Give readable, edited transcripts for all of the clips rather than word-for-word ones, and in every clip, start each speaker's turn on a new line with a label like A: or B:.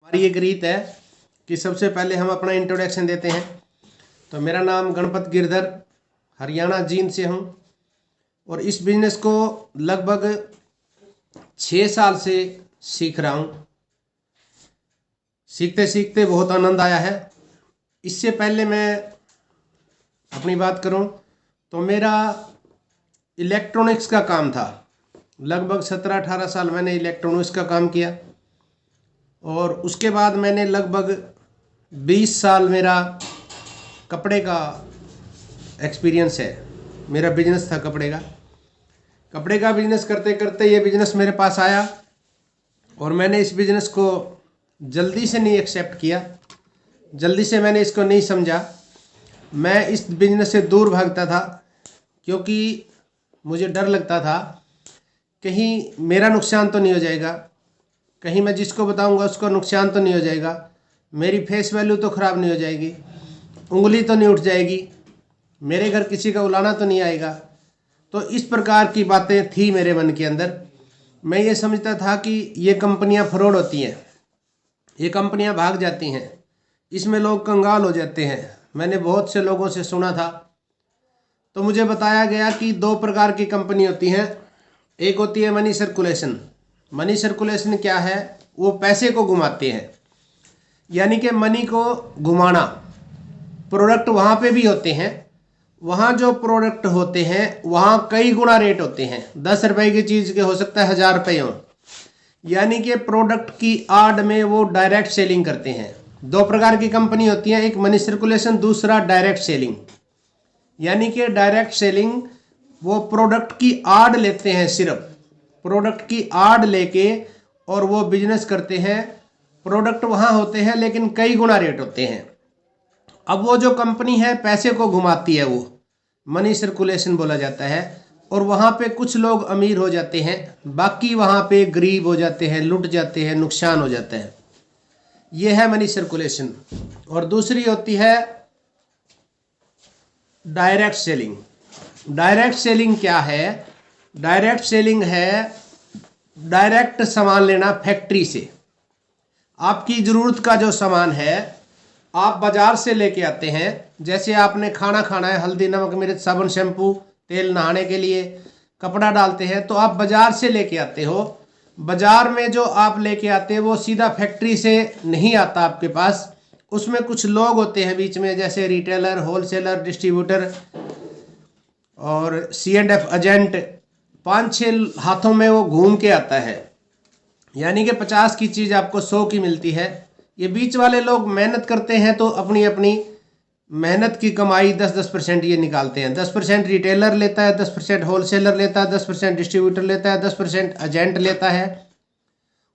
A: हमारी एक रीत है कि सबसे पहले हम अपना इंट्रोडक्शन देते हैं। तो मेरा नाम गणपत गिरधर, हरियाणा जींद से हूँ और इस बिजनेस को लगभग 6 साल से सीख रहा हूँ। सीखते सीखते बहुत आनंद आया है। इससे पहले मैं अपनी बात करूँ तो मेरा इलेक्ट्रॉनिक्स का काम था। लगभग 17-18 साल मैंने इलेक्ट्रॉनिक्स का काम किया और उसके बाद मैंने लगभग 20 साल मेरा कपड़े का एक्सपीरियंस है। मेरा बिजनेस था कपड़े का बिजनेस करते करते ये बिजनेस मेरे पास आया और मैंने इस बिजनेस को जल्दी से नहीं एक्सेप्ट किया, जल्दी से मैंने इसको नहीं समझा। मैं इस बिजनेस से दूर भागता था क्योंकि मुझे डर लगता था कहीं मेरा नुकसान तो नहीं हो जाएगा, कहीं मैं जिसको बताऊंगा उसको नुकसान तो नहीं हो जाएगा, मेरी फेस वैल्यू तो ख़राब नहीं हो जाएगी, उंगली तो नहीं उठ जाएगी, मेरे घर किसी का उलाना तो नहीं आएगा। तो इस प्रकार की बातें थी मेरे मन के अंदर। मैं ये समझता था कि ये कंपनियां फ्रॉड होती हैं, ये कंपनियां भाग जाती हैं, इसमें लोग कंगाल हो जाते हैं। मैंने बहुत से लोगों से सुना था। तो मुझे बताया गया कि 2 प्रकार की कंपनी होती हैं। एक होती है मनी सर्कुलेशन। मनी सर्कुलेशन क्या है? वो पैसे को घुमाते हैं, यानी कि मनी को घुमाना। प्रोडक्ट वहाँ पे भी होते हैं, वहाँ जो प्रोडक्ट होते हैं वहाँ कई गुना रेट होते हैं। 10 रुपए की चीज़ के हो सकता है 1000 रुपये हो, यानी कि प्रोडक्ट की आड़ में वो डायरेक्ट सेलिंग करते हैं। 2 प्रकार की कंपनी होती है, एक मनी सर्कुलेशन, दूसरा डायरेक्ट सेलिंग। यानी कि डायरेक्ट सेलिंग वो प्रोडक्ट की आड़ लेते हैं, सिर्फ प्रोडक्ट की आड़ लेके और वो बिजनेस करते हैं। प्रोडक्ट वहाँ होते हैं लेकिन कई गुना रेट होते हैं। अब वो जो कंपनी है पैसे को घुमाती है, वो मनी सर्कुलेशन बोला जाता है। और वहाँ पे कुछ लोग अमीर हो जाते हैं, बाकी वहाँ पे गरीब हो जाते हैं, लुट जाते हैं, नुकसान हो जाता है। ये है मनी सर्कुलेशन। और दूसरी होती है डायरेक्ट सेलिंग। डायरेक्ट सेलिंग क्या है? डायरेक्ट सेलिंग है डायरेक्ट सामान लेना फैक्ट्री से। आपकी ज़रूरत का जो सामान है आप बाज़ार से लेके आते हैं। जैसे आपने खाना खाना है, हल्दी नमक मिर्च साबुन शैम्पू तेल, नहाने के लिए कपड़ा डालते हैं, तो आप बाज़ार से लेके आते हो। बाज़ार में जो आप लेके आते हैं वो सीधा फैक्ट्री से नहीं आता आपके पास। उसमें कुछ लोग होते हैं बीच में, जैसे रिटेलर, होलसेलर, डिस्ट्रीब्यूटर और C&F एजेंट। 5-6 हाथों में वो घूम के आता है, यानी कि 50 की चीज़ आपको 100 की मिलती है। ये बीच वाले लोग मेहनत करते हैं तो अपनी अपनी मेहनत की कमाई 10-10% ये निकालते हैं। 10% रिटेलर लेता है, 10% होलसेलर लेता है, 10% डिस्ट्रीब्यूटर लेता है, 10% एजेंट लेता है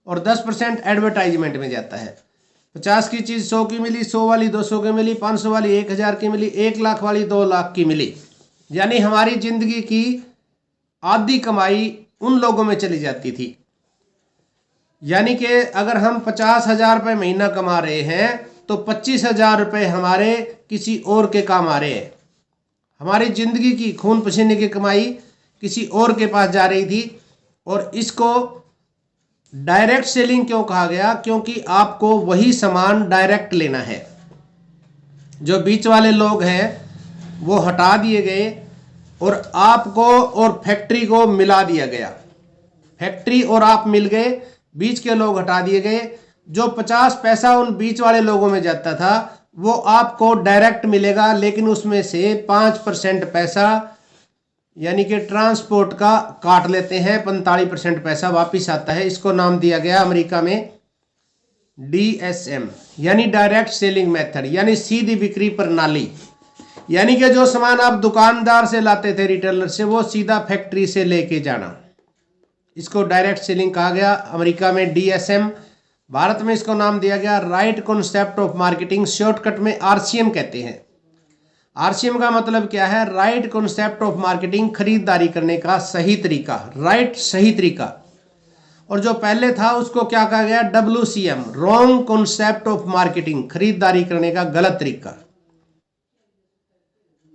A: और 10% एडवर्टाइजमेंट में जाता है। 50 की चीज़ 100 की मिली, 100 वाली 200 की मिली, 500 वाली 1000 की मिली, 1 लाख वाली 2 लाख की मिली। यानी हमारी ज़िंदगी की आधी कमाई उन लोगों में चली जाती थी। यानी कि अगर हम 50,000 रुपये महीना कमा रहे हैं तो 25,000 रुपये हमारे किसी और के काम आ रहे हैं। हमारी ज़िंदगी की खून पसीने की कमाई किसी और के पास जा रही थी। और इसको डायरेक्ट सेलिंग क्यों कहा गया? क्योंकि आपको वही सामान डायरेक्ट लेना है। जो बीच वाले लोग हैं वो हटा दिए गए और आपको और फैक्ट्री को मिला दिया गया। फैक्ट्री और आप मिल गए, बीच के लोग हटा दिए गए। जो 50 पैसा उन बीच वाले लोगों में जाता था वो आपको डायरेक्ट मिलेगा, लेकिन उसमें से 5% पैसा यानी कि ट्रांसपोर्ट का काट लेते हैं, 45% पैसा वापिस आता है। इसको नाम दिया गया अमेरिका में DSM, यानी डायरेक्ट सेलिंग मेथड, यानी सीधी बिक्री प्रणाली। यानी कि जो सामान आप दुकानदार से लाते थे, रिटेलर से, वो सीधा फैक्ट्री से लेके जाना, इसको डायरेक्ट सेलिंग कहा गया। अमेरिका में DSM, भारत में इसको नाम दिया गया right concept of marketing, shortcut में RCM कहते हैं। RCM का मतलब क्या है? राइट कॉन्सेप्ट ऑफ मार्केटिंग, खरीदारी करने का सही तरीका, राइट सही तरीका। और जो पहले था उसको क्या कहा गया? WCM, wrong concept of marketing, खरीदारी करने का गलत तरीका।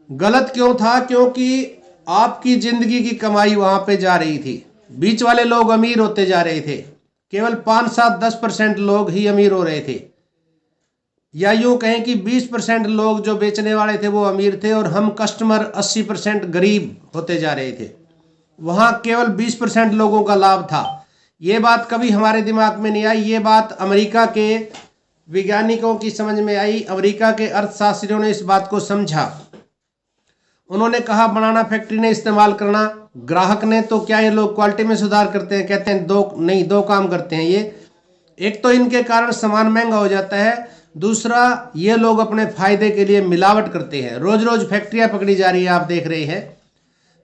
A: गलत क्यों था? क्योंकि आपकी जिंदगी की कमाई वहां पे जा रही थी, बीच वाले लोग अमीर होते जा रहे थे, केवल 5-7-10% लोग ही अमीर हो रहे थे, या यूं कहें कि 20% लोग जो बेचने वाले थे वो अमीर थे और हम कस्टमर 80% गरीब होते जा रहे थे। वहां केवल 20% लोगों का लाभ था। ये बात कभी हमारे दिमाग में नहीं आई, ये बात अमेरिका के वैज्ञानिकों की समझ में आई, अमेरिका के अर्थशास्त्रियों ने इस बात को समझा। उन्होंने कहा बनाना फैक्ट्री ने इस्तेमाल करना, ग्राहक ने, तो क्या ये लोग क्वालिटी में सुधार करते हैं? कहते हैं दो काम करते हैं ये। एक तो इनके कारण सामान महंगा हो जाता है, दूसरा ये लोग अपने फायदे के लिए मिलावट करते हैं। रोज रोज फैक्ट्रियां पकड़ी जा रही है, आप देख रहे हैं।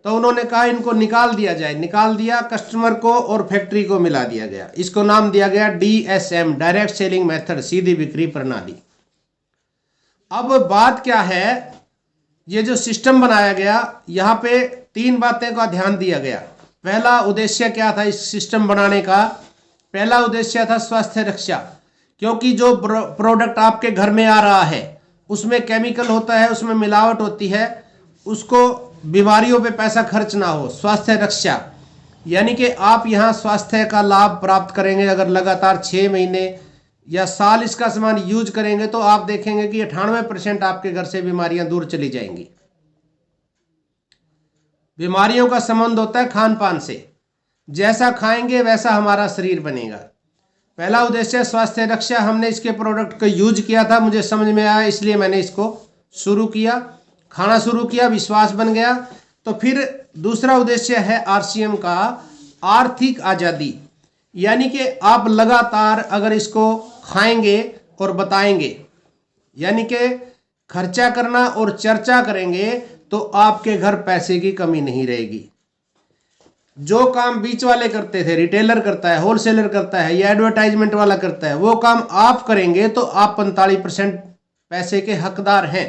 A: तो उन्होंने कहा इनको निकाल दिया जाए, निकाल दिया, कस्टमर को और फैक्ट्री को मिला दिया गया। इसको नाम दिया गया DSM, डायरेक्ट सेलिंग मेथड, सीधी बिक्री प्रणाली। अब बात क्या है, ये जो सिस्टम बनाया गया, यहाँ पे 3 बातें का ध्यान दिया गया। पहला उद्देश्य क्या था इस सिस्टम बनाने का? पहला उद्देश्य था स्वास्थ्य रक्षा, क्योंकि जो प्रोडक्ट आपके घर में आ रहा है उसमें केमिकल होता है, उसमें मिलावट होती है, उसको बीमारियों पे पैसा खर्च ना हो। स्वास्थ्य रक्षा यानी कि आप यहाँ स्वास्थ्य का लाभ प्राप्त करेंगे। अगर लगातार 6 महीने या साल इसका सामान यूज करेंगे तो आप देखेंगे कि 98% आपके घर से बीमारियां दूर चली जाएंगी। बीमारियों का संबंध होता है खान पान से, जैसा खाएंगे वैसा हमारा शरीर बनेगा। पहला उद्देश्य स्वास्थ्य रक्षा। हमने इसके प्रोडक्ट को यूज किया था, मुझे समझ में आया, इसलिए मैंने इसको शुरू किया, खाना शुरू किया, विश्वास बन गया। तो फिर दूसरा उद्देश्य है RCM का, आर्थिक आज़ादी। यानी कि आप लगातार अगर इसको खाएंगे और बताएंगे, यानी कि खर्चा करना और चर्चा करेंगे, तो आपके घर पैसे की कमी नहीं रहेगी। जो काम बीच वाले करते थे, रिटेलर करता है, होलसेलर करता है या एडवर्टाइजमेंट वाला करता है, वो काम आप करेंगे तो आप 45% पैसे के हकदार हैं।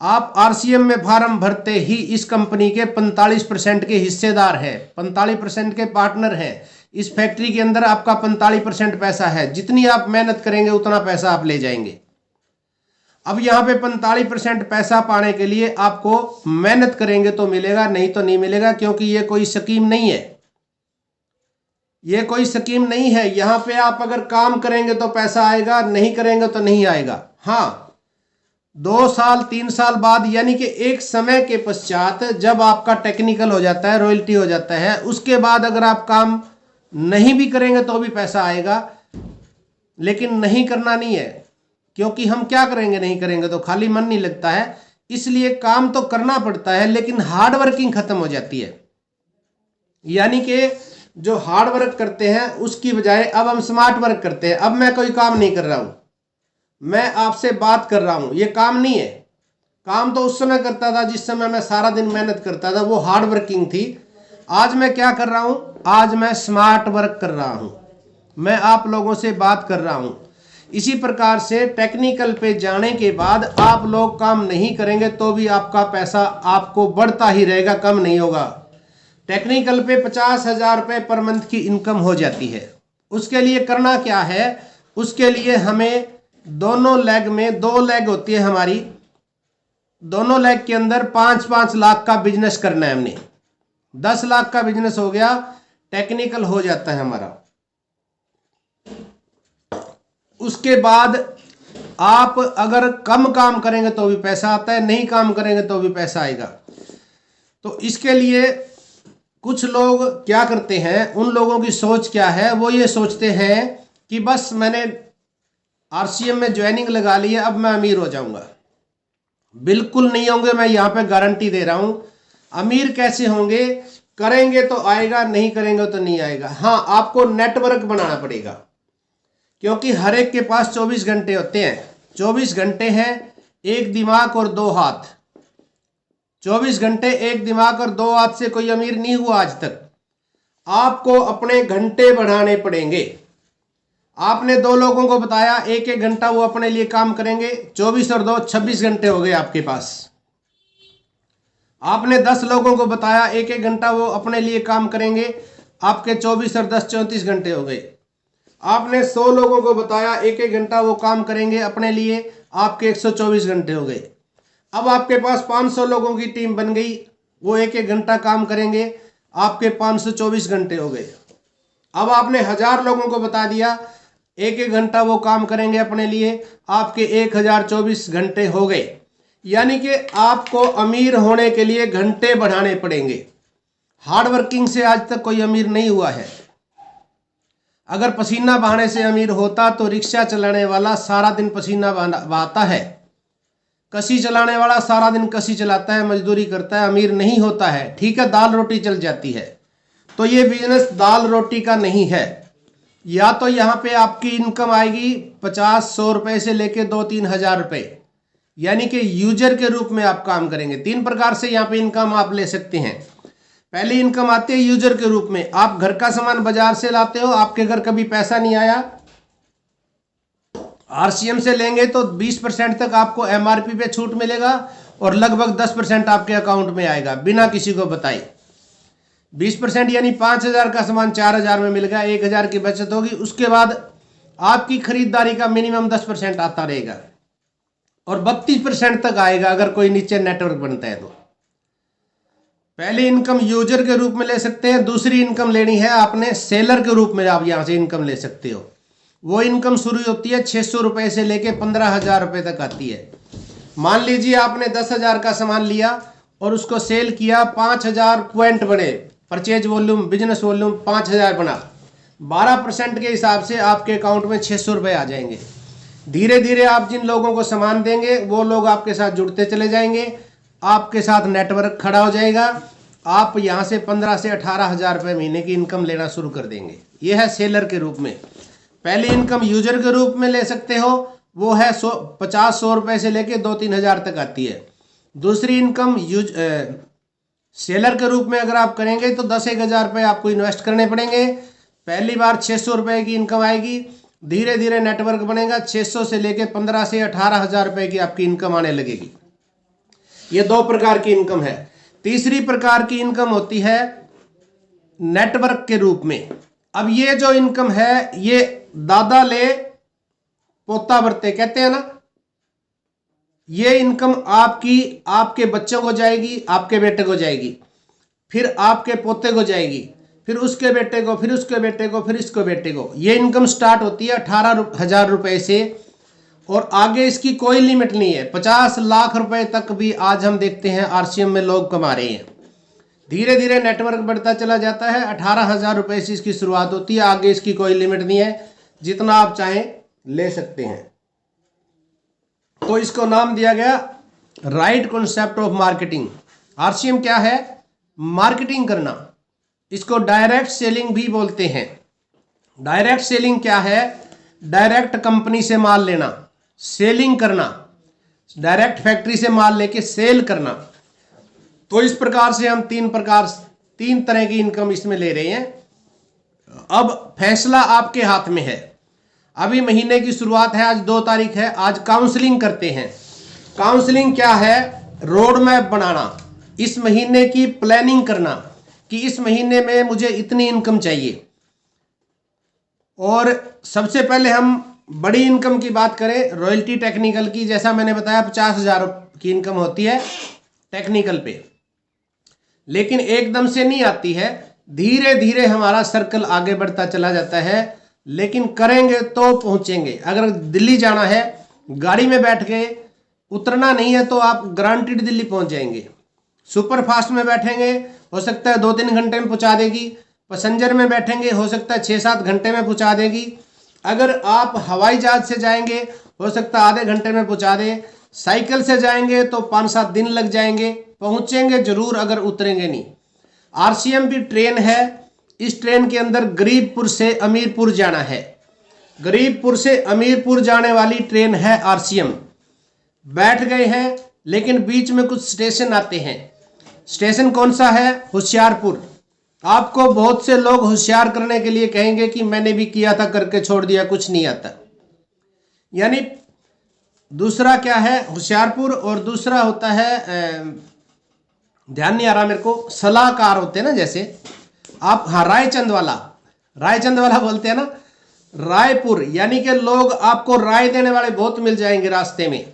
A: आप RCM में फार्म भरते ही इस कंपनी के 45% के हिस्सेदार हैं, 45% के पार्टनर हैं। इस फैक्ट्री के अंदर आपका 45% पैसा है। जितनी आप मेहनत करेंगे उतना पैसा आप ले जाएंगे। अब यहाँ पे 45% पैसा पाने के लिए आपको मेहनत करेंगे तो मिलेगा, नहीं तो नहीं मिलेगा, क्योंकि ये कोई स्कीम नहीं है। ये कोई स्कीम नहीं है। यहाँ पे आप अगर काम करेंगे तो पैसा आएगा, नहीं करेंगे तो नहीं आएगा। हाँ, 2 साल 3 साल बाद, यानी कि एक समय के पश्चात जब आपका टेक्निकल हो जाता है, रॉयल्टी हो जाता है, उसके बाद अगर आप काम नहीं भी करेंगे तो भी पैसा आएगा। लेकिन नहीं करना नहीं है, क्योंकि हम क्या करेंगे, नहीं करेंगे तो खाली मन नहीं लगता है। इसलिए काम तो करना पड़ता है, लेकिन हार्ड वर्किंग खत्म हो जाती है। यानी कि जो हार्ड वर्क करते हैं उसकी बजाय अब हम स्मार्ट वर्क करते हैं। अब मैं कोई काम नहीं कर रहा हूं, मैं आपसे बात कर रहा हूं, ये काम नहीं है। काम तो उस समय करता था जिस समय मैं सारा दिन मेहनत करता था, वो हार्ड वर्किंग थी। आज मैं क्या कर रहा हूं, आज मैं स्मार्ट वर्क कर रहा हूं, मैं आप लोगों से बात कर रहा हूं। इसी प्रकार से टेक्निकल पे जाने के बाद आप लोग काम नहीं करेंगे तो भी आपका पैसा आपको बढ़ता ही रहेगा, कम नहीं होगा। टेक्निकल पे 50,000 रुपये पर मंथ की इनकम हो जाती है। उसके लिए करना क्या है, उसके लिए हमें दोनों लेग में, 2 लेग होती है हमारी, दोनों लेग के अंदर 5-5 लाख का बिजनेस करना है हमने। 10 लाख का बिजनेस हो गया, टेक्निकल हो जाता है हमारा। उसके बाद आप अगर कम काम करेंगे तो भी पैसा आता है, नहीं काम करेंगे तो भी पैसा आएगा। तो इसके लिए कुछ लोग क्या करते हैं, उन लोगों की सोच क्या है, वो ये सोचते हैं कि बस मैंने RCM में ज्वाइनिंग लगा ली है, अब मैं अमीर हो जाऊंगा। बिल्कुल नहीं होंगे, मैं यहाँ पे गारंटी दे रहा हूँ। अमीर कैसे होंगे, करेंगे तो आएगा, नहीं करेंगे तो नहीं आएगा। हाँ, आपको नेटवर्क बनाना पड़ेगा, क्योंकि हर एक के पास 24 घंटे होते हैं। 24 घंटे हैं, एक दिमाग और 2 हाथ। 24 घंटे एक दिमाग और 2 हाथ से कोई अमीर नहीं हुआ आज तक। आपको अपने घंटे बढ़ाने पड़ेंगे। आपने 2 लोगों को बताया, 1-1 घंटा वो अपने लिए काम करेंगे, 24 और 2 26 घंटे हो गए आपके पास। आपने 10 लोगों को बताया, 1-1 घंटा वो अपने लिए काम करेंगे, आपके 24 और 10 34 घंटे हो गए। आपने 100 लोगों को बताया, 1-1 घंटा वो काम करेंगे अपने लिए, आपके 124 घंटे हो गए। अब आपके पास 500 लोगों की टीम बन गई, वो 1-1 घंटा काम करेंगे, आपके 524 घंटे हो गए। अब आपने 1000 लोगों को बता दिया, 1-1 घंटा वो काम करेंगे अपने लिए, आपके 1024 घंटे हो गए। यानी कि आपको अमीर होने के लिए घंटे बढ़ाने पड़ेंगे। हार्ड वर्किंग से आज तक कोई अमीर नहीं हुआ है। अगर पसीना बहाने से अमीर होता तो रिक्शा चलाने वाला सारा दिन पसीना बहाता है, कसी चलाने वाला सारा दिन कसी चलाता है, मजदूरी करता है, अमीर नहीं होता है। ठीक है, दाल रोटी चल जाती है। तो ये बिजनेस दाल रोटी का नहीं है। या तो यहाँ पे आपकी इनकम आएगी 50-100 रुपए से लेके 2-3 हज़ार रुपए, यानी कि यूजर के रूप में आप काम करेंगे। 3 प्रकार से यहाँ पे इनकम आप ले सकते हैं। पहली इनकम आती है यूजर के रूप में। आप घर का सामान बाजार से लाते हो, आपके घर कभी पैसा नहीं आया, आरसीएम से लेंगे तो 20% तक आपको एमआरपी पे छूट मिलेगा और लगभग 10% आपके अकाउंट में आएगा बिना किसी को बताए। 20% यानी 5000 का सामान 4000 में मिल गया, 1000 की बचत होगी। उसके बाद आपकी खरीदारी का मिनिमम 10% आता रहेगा और 32% तक आएगा अगर कोई नीचे नेटवर्क बनता है तो। पहली इनकम यूजर के रूप में ले सकते हैं। दूसरी इनकम लेनी है आपने सेलर के रूप में, आप यहां से इनकम ले सकते हो। वो इनकम शुरू होती है 600 रुपए से लेके 15,000 रुपए तक आती है। मान लीजिए आपने 10,000 का सामान लिया और उसको सेल किया, 5,000 पॉइंट बने, परचेज वॉल्यूम, बिजनेस वॉल्यूम 5,000 बना, 12% के हिसाब से आपके अकाउंट में 600 रुपए आ जाएंगे। धीरे धीरे आप जिन लोगों को सामान देंगे वो लोग आपके साथ जुड़ते चले जाएंगे, आपके साथ नेटवर्क खड़ा हो जाएगा। आप यहाँ से 15 से 18,000 रुपये महीने की इनकम लेना शुरू कर देंगे। ये है सेलर के रूप में। पहली इनकम यूजर के रूप में ले सकते हो, वो है 50-100 रुपये से लेके 2-3 हज़ार तक आती है। दूसरी इनकम सेलर के रूप में अगर आप करेंगे तो 10-1 हज़ार रुपये आपको इन्वेस्ट करने पड़ेंगे। पहली बार 600 रुपये की इनकम आएगी, धीरे धीरे नेटवर्क बनेगा, 600 से लेके 15 से 18,000 रुपये की आपकी इनकम आने लगेगी। ये 2 प्रकार की इनकम है। तीसरी प्रकार की इनकम होती है नेटवर्क के रूप में। अब ये जो इनकम है ये दादा ले पोता बरते कहते हैं ना, ये इनकम आपकी आपके बच्चों को जाएगी, आपके बेटे को जाएगी, फिर आपके पोते को जाएगी, फिर उसके बेटे को, फिर उसके बेटे को, फिर इसको बेटे को। ये इनकम स्टार्ट होती है 18,000 रुपए से और आगे इसकी कोई लिमिट नहीं है। 50 लाख रुपए तक भी आज हम देखते हैं आरसीएम में लोग कमा रहे हैं। धीरे धीरे नेटवर्क बढ़ता चला जाता है। 18,000 रुपए से इसकी शुरुआत होती है, आगे इसकी कोई लिमिट नहीं है, जितना आप चाहें ले सकते हैं। तो इसको नाम दिया गया right concept of marketing. RCM क्या है? मार्केटिंग करना। इसको डायरेक्ट सेलिंग भी बोलते हैं। डायरेक्ट सेलिंग क्या है? डायरेक्ट कंपनी से माल लेना, सेलिंग करना, डायरेक्ट फैक्ट्री से माल लेके सेल करना। तो इस प्रकार से हम 3 तरह की इनकम इसमें ले रहे हैं। अब फैसला आपके हाथ में है। अभी महीने की शुरुआत है, आज 2 तारीख है, आज काउंसलिंग करते हैं। काउंसलिंग क्या है? रोड मैप बनाना, इस महीने की प्लानिंग करना कि इस महीने में मुझे इतनी इनकम चाहिए। और सबसे पहले हम बड़ी इनकम की बात करें, रॉयल्टी टेक्निकल की, जैसा मैंने बताया 50,000 की इनकम होती है टेक्निकल पे, लेकिन एकदम से नहीं आती है, धीरे धीरे हमारा सर्कल आगे बढ़ता चला जाता है। लेकिन करेंगे तो पहुंचेंगे। अगर दिल्ली जाना है, गाड़ी में बैठ के उतरना नहीं है तो आप गारंटीड दिल्ली पहुंच जाएंगे। सुपर फास्ट में बैठेंगे, हो सकता है 2-3 घंटे में पहुंचा देगी। पैसेंजर में बैठेंगे, हो सकता है 6-7 घंटे में पहुंचा देगी। अगर आप हवाई जहाज से जाएंगे, हो सकता है आधे घंटे में पहुंचा दे। साइकिल से जाएंगे तो 5-7 दिन लग जाएंगे। पहुंचेंगे जरूर, अगर उतरेंगे नहीं। आरसीएम भी ट्रेन है। इस ट्रेन के अंदर गरीबपुर से अमीरपुर जाना है। गरीबपुर से अमीरपुर जाने वाली ट्रेन है आरसीएम। बैठ गए हैं, लेकिन बीच में कुछ स्टेशन आते हैं। स्टेशन कौन सा है? होशियारपुर। आपको बहुत से लोग होशियार करने के लिए कहेंगे कि मैंने भी किया था, करके छोड़ दिया, कुछ नहीं आता। यानी दूसरा क्या है? होशियारपुर। और दूसरा होता है, ध्यान नहीं आ रहा मेरे को, सलाहकार होते हैं ना, जैसे आप, हाँ, रायचंद वाला बोलते हैं ना, रायपुर। यानी कि लोग आपको राय देने वाले बहुत मिल जाएंगे रास्ते में।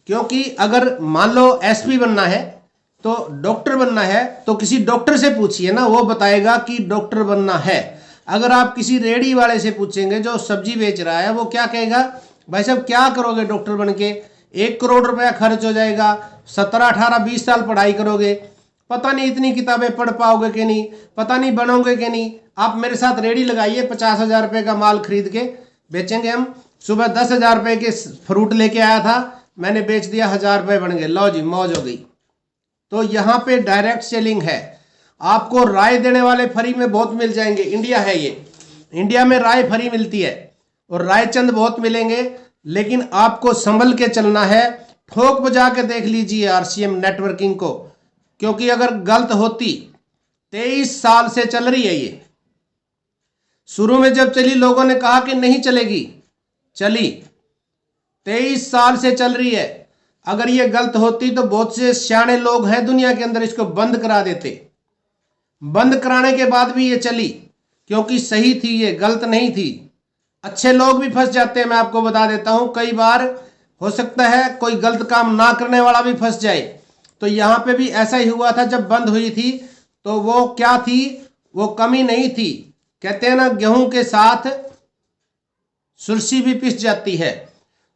A: क्योंकि अगर मान लो एसपी बनना है, तो डॉक्टर बनना है, तो किसी डॉक्टर से पूछिए ना, वो बताएगा कि डॉक्टर बनना है। अगर आप किसी रेडी वाले से पूछेंगे जो सब्जी बेच रहा है, वो क्या कहेगा, भाई साहब क्या करोगे डॉक्टर बन के, 1 करोड़ रुपया खर्च हो जाएगा, 17, 18, 20 साल पढ़ाई करोगे, पता नहीं इतनी किताबें पढ़ पाओगे कि नहीं, पता नहीं बनोगे कि नहीं। आप मेरे साथ रेडी लगाइए, 50,000 रुपये का माल खरीद के बेचेंगे हम। सुबह 10,000 रुपये के फ्रूट लेके आया था, मैंने बेच दिया, 1,000 रुपये बन गए, लो जी मौज हो गई। तो यहाँ पे डायरेक्ट सेलिंग है। आपको राय देने वाले फ्री में बहुत मिल जाएंगे, इंडिया है ये, इंडिया में राय फ्री मिलती है और राय चंद बहुत मिलेंगे, लेकिन आपको संभल के चलना है। ठोक बजा के देख लीजिए आरसीएम नेटवर्किंग को, क्योंकि अगर गलत होती, 23 साल से चल रही है ये। शुरू में जब चली लोगों ने कहा कि नहीं चलेगी, चली, 23 साल से चल रही है। अगर ये गलत होती तो बहुत से सियाने लोग हैं दुनिया के अंदर, इसको बंद करा देते। बंद कराने के बाद भी ये चली, क्योंकि सही थी, ये गलत नहीं थी। अच्छे लोग भी फंस जाते हैं, मैं आपको बता देता हूं, कई बार हो सकता है कोई गलत काम ना करने वाला भी फंस जाए। तो यहाँ पे भी ऐसा ही हुआ था, जब बंद हुई थी तो वो क्या थी, वो कमी नहीं थी। कहते हैं ना, गेहूं के साथ सुरसी भी पिस जाती है।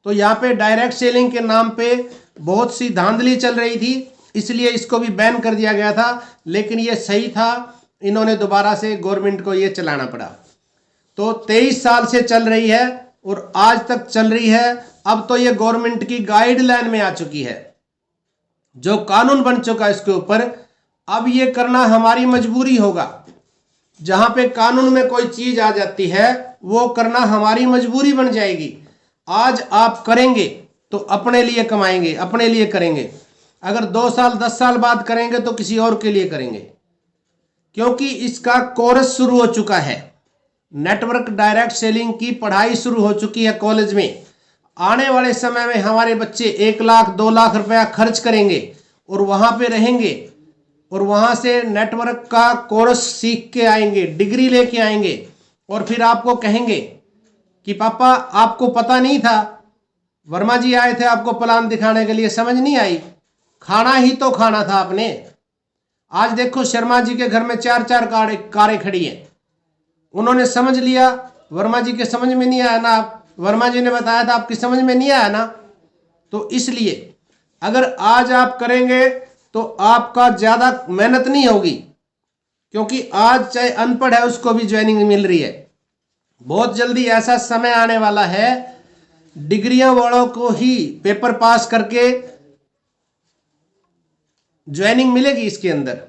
A: तो यहाँ पे डायरेक्ट सेलिंग के नाम पे बहुत सी धांधली चल रही थी, इसलिए इसको भी बैन कर दिया गया था। लेकिन ये सही था, इन्होंने दोबारा से गवर्नमेंट को ये चलाना पड़ा। तो 23 साल से चल रही है और आज तक चल रही है। अब तो ये गवर्नमेंट की गाइडलाइन में आ चुकी है, जो कानून बन चुका है इसके ऊपर। अब ये करना हमारी मजबूरी होगा। जहां पे कानून में कोई चीज आ जाती है, वो करना हमारी मजबूरी बन जाएगी। आज आप करेंगे तो अपने लिए कमाएंगे, अपने लिए करेंगे। अगर 2 साल 10 साल बाद करेंगे तो किसी और के लिए करेंगे, क्योंकि इसका कोर्स शुरू हो चुका है। नेटवर्क डायरेक्ट सेलिंग की पढ़ाई शुरू हो चुकी है कॉलेज में। आने वाले समय में हमारे बच्चे 1 लाख 2 लाख रुपया खर्च करेंगे और वहां पे रहेंगे और वहां से नेटवर्क का कोर्स सीख के आएंगे, डिग्री लेके आएंगे, और फिर आपको कहेंगे कि पापा आपको पता नहीं था, वर्मा जी आए थे आपको प्लान दिखाने के लिए, समझ नहीं आई, खाना ही तो खाना था आपने। आज देखो शर्मा जी के घर में 4-4 कारें खड़ी हैं, उन्होंने समझ लिया। वर्मा जी के समझ में नहीं आया ना, वर्मा जी ने बताया था, आपकी समझ में नहीं आया ना। तो इसलिए अगर आज आप करेंगे तो आपका ज्यादा मेहनत नहीं होगी, क्योंकि आज चाहे अनपढ़ है उसको भी ज्वाइनिंग मिल रही है। बहुत जल्दी ऐसा समय आने वाला है, डिग्रियां वालों को ही पेपर पास करके ज्वाइनिंग मिलेगी इसके अंदर।